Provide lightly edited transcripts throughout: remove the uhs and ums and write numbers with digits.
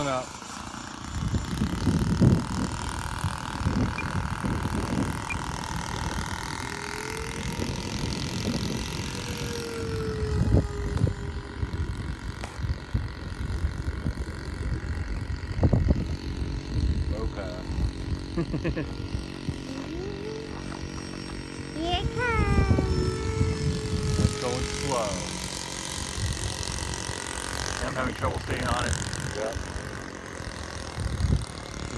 coming up. Okay. Here it comes. It's going slow. I'm having trouble staying on it. Yep.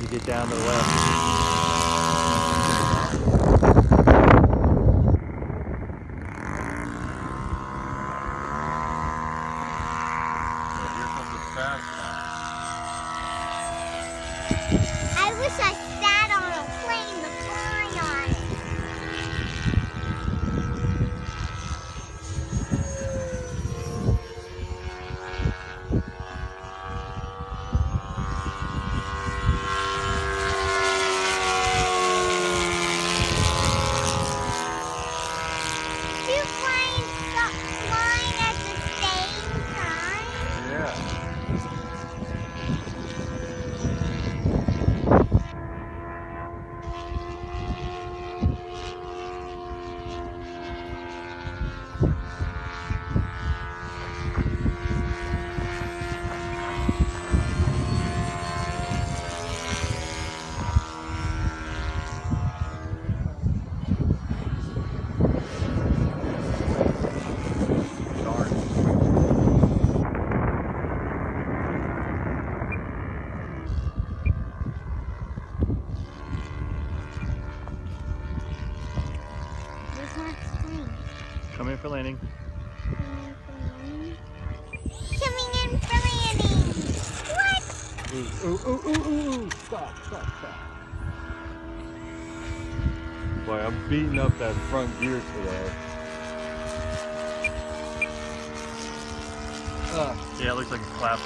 You get down to the left. I wish I sat on a plane to fly on it. Two planes flying at the same time? Yeah. There's not spring. Come in for landing. Coming in for landing. What? Ooh, ooh, ooh, ooh, ooh. Stop, stop, stop. Boy, I'm beating up that front gear today. Yeah, it looks like a clap.